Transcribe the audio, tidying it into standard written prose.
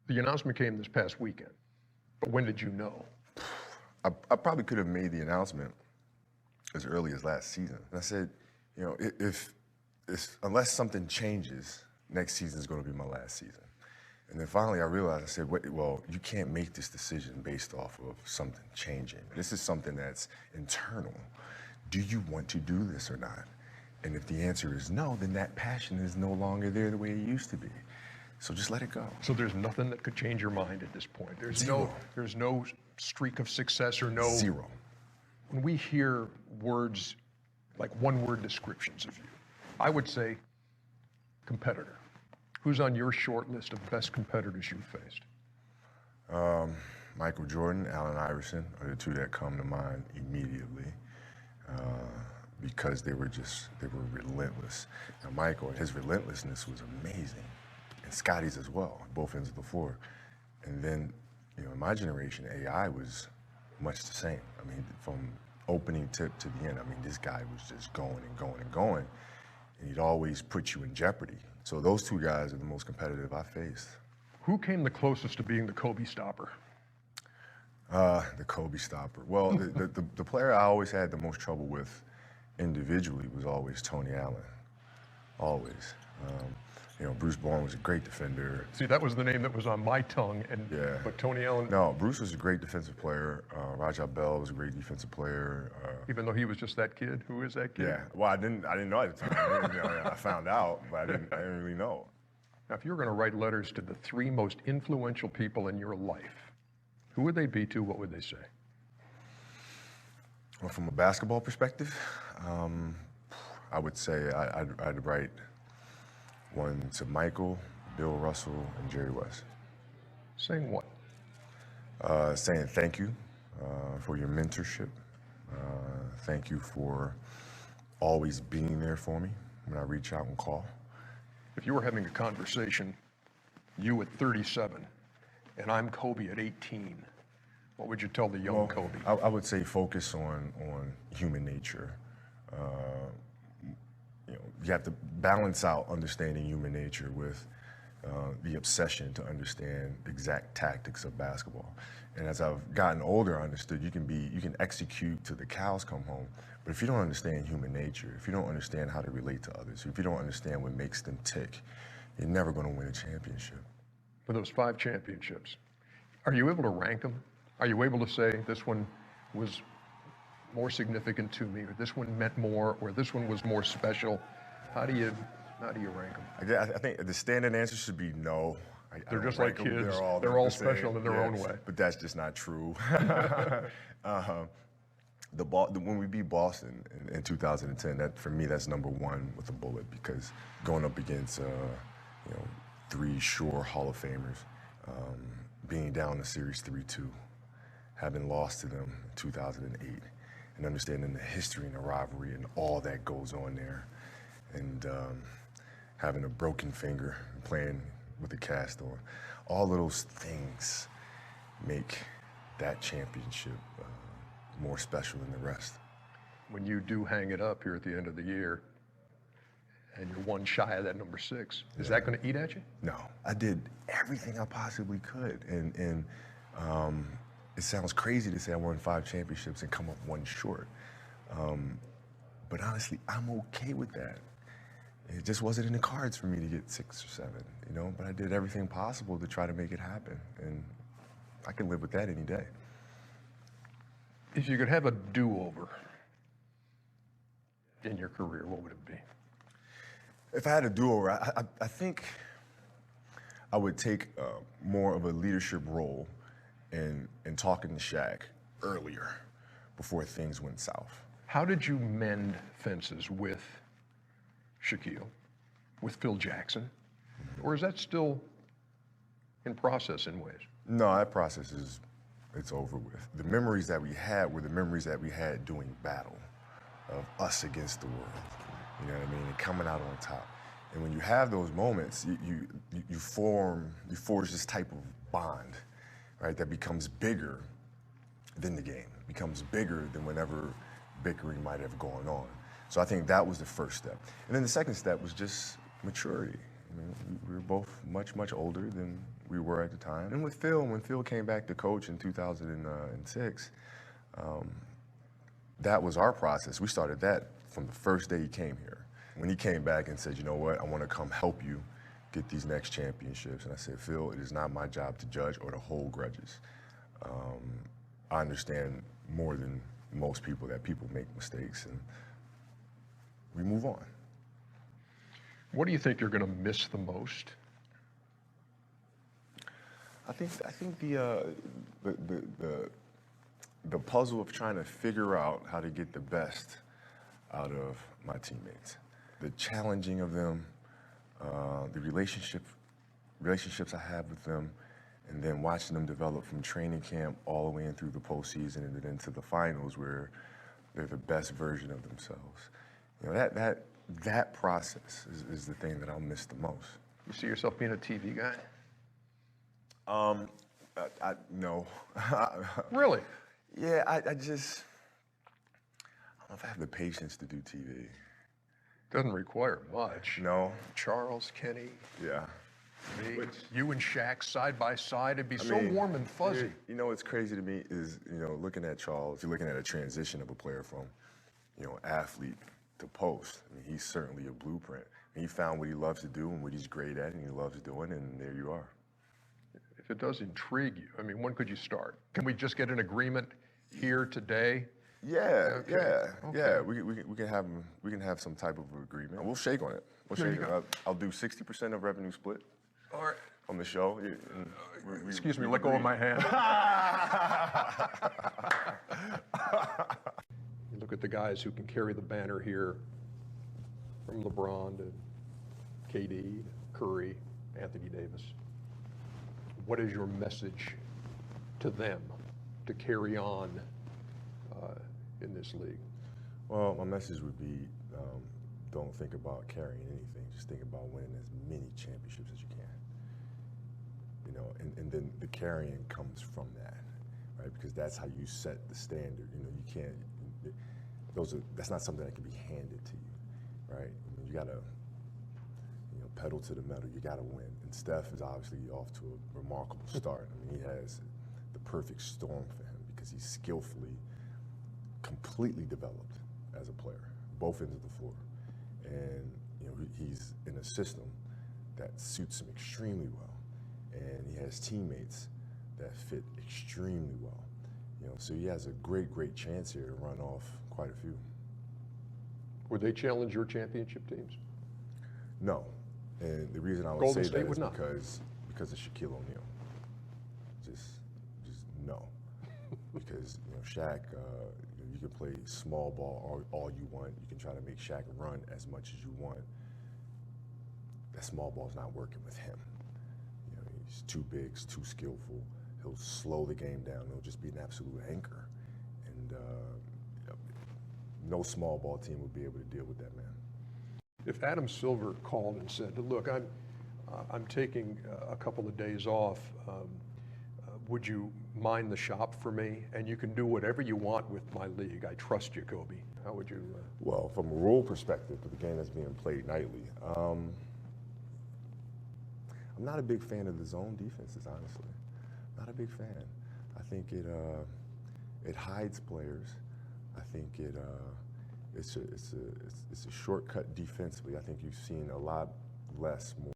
The announcement came this past weekend, but when did you know? I probably could have made the announcement as early as last season. And I said, you know, if unless something changes, next season is going to be my last season. And then finally I realized, I said, wait, well, you can't make this decision based off of something changing. This is something that's internal. Do you want to do this or not? And if the answer is no, then that passion is no longer there the way it used to be. So just let it go. So there's nothing that could change your mind at this point. Zero. There's no streak of success or no. Zero. When we hear words like one-word descriptions of you, I would say competitor. Who's on your short list of best competitors you've faced? Michael Jordan, Allen Iverson are the two that come to mind immediately because they were relentless. Now Michael, his relentlessness was amazing, and Scotty's as well, both ends of the floor. And then, you know, in my generation, AI was much the same. I mean, from opening tip to the end, I mean, this guy was just going and going and going, and he'd always put you in jeopardy. So those two guys are the most competitive I faced. Who came the closest to being the Kobe stopper? The Kobe stopper. Well, the player I always had the most trouble with individually was always Tony Allen. Always. You know, Bruce Bowen was a great defender. See, that was the name that was on my tongue, Yeah. But Tony Allen. No, Bruce was a great defensive player. Rajah Bell was a great defensive player. Even though he was just that kid, who is that kid? Yeah. Well, I didn't know at the time. I found out, but I didn't really know. Now, if you were going to write letters to the three most influential people in your life, who would they be to? What would they say? Well, from a basketball perspective, I would say I'd write one to Michael, Bill Russell, and Jerry West. Saying what? Saying thank you for your mentorship. Thank you for always being there for me when I reach out and call. If you were having a conversation, you at 37, and I'm Kobe at 18, what would you tell the young Kobe? I would say focus on human nature. You know, you have to balance out understanding human nature with the obsession to understand exact tactics of basketball. And as I've gotten older, I understood you can execute till the cows come home, but if you don't understand human nature, if you don't understand how to relate to others, if you don't understand what makes them tick, you're never going to win a championship. For those 5 championships, are you able to rank them? Are you able to say this one was more significant to me, or this one meant more, or this one was more special? How do you rank them? I think the standard answer should be no. They're just like kids. They're all special in their own way. But that's just not true. When we beat Boston in 2010, that for me that's number 1 with a bullet, because going up against 3 sure Hall of Famers, being down the series 3-2, having lost to them in 2008, and understanding the history and the rivalry and all that goes on there, and having a broken finger and playing with a cast on, all of those things make that championship more special than the rest. When you do hang it up here at the end of the year, and you're 1 shy of that number 6, is that going to eat at you? No, I did everything I possibly could, and it sounds crazy to say I won 5 championships and come up 1 short, but honestly, I'm okay with that. It just wasn't in the cards for me to get 6 or 7, you know, but I did everything possible to try to make it happen, and I can live with that any day. If you could have a do-over in your career, what would it be? If I had a do-over, I think I would take more of a leadership role in talking to Shaq earlier, before things went south. How did you mend fences with Shaquille, with Phil Jackson? Or is that still in process in ways? No, that process it's over with. The memories that we had were the memories that we had doing battle, of us against the world. You know what I mean? And coming out on top. And when you have those moments, you forge this type of bond, right? That becomes bigger than the game, becomes bigger than whenever bickering might have gone on. So I think that was the first step. And then the second step was just maturity. I mean, we were both much, much older than we were at the time. And with Phil, when Phil came back to coach in 2006, that was our process. We started that from the first day he came here. When he came back and said, you know what, I want to come help you get these next championships. And I said, Phil, it is not my job to judge or to hold grudges. I understand more than most people that people make mistakes, and we move on. What do you think you're going to miss the most? I think the puzzle of trying to figure out how to get the best out of my teammates, the challenging of them, the relationships I have with them, and then watching them develop from training camp all the way in through the postseason and then into the finals where they're the best version of themselves. You know, that process is the thing that I'll miss the most. You see yourself being a TV guy? No. Really? Yeah, I don't know if I have the patience to do TV. Doesn't require much. No. Charles, Kenny, Yeah. me, you and Shaq side by side. It'd be so mean, warm and fuzzy. You know what's crazy to me is, you know, looking at Charles, you're looking at a transition of a player from, you know, athlete to post. I mean, he's certainly a blueprint. He found what he loves to do and what he's great at and he loves doing, and there you are. If it does intrigue you, I mean, when could you start? Can we just get an agreement here today? Yeah, Okay. yeah. We can have some type of agreement. We'll shake on it. I'll do 60% of revenue split. All right. On the show. Excuse me, let go of my hand. You look at the guys who can carry the banner here, from LeBron to KD, Curry, Anthony Davis. What is your message to them to carry on in this league? Well, my message would be, don't think about carrying anything. Just think about winning as many championships as you can. You know, and then the carrying comes from that, right? Because that's how you set the standard. You know, you can't. That's not something that can be handed to you, right? I mean, you gotta, you know, pedal to the metal. You gotta win. And Steph is obviously off to a remarkable start. I mean, he has the perfect storm for him because he's skillfully, completely developed as a player, both ends of the floor. And, you know, he's in a system that suits him extremely well. And he has teammates that fit extremely well. You know, so he has a great chance here to run off quite a few. Would they challenge your championship teams? No. And the reason I would Golden say State that would is because of Shaquille O'Neal. Just no. Because, you know, Shaq, you can play small ball all you want. You can try to make Shaq run as much as you want. That small ball's not working with him. You know, he's too big, he's too skillful. He'll slow the game down. He'll just be an absolute anchor. And no small ball team would be able to deal with that man. If Adam Silver called and said, look, I'm taking a couple of days off, would you mind the shop for me? And you can do whatever you want with my league. I trust you, Kobe. How would you? Well, from a rule perspective, with the game that's being played nightly, I'm not a big fan of the zone defenses, honestly. Not a big fan. I think it hides players. I think it's a shortcut defensively. I think you've seen a lot less, more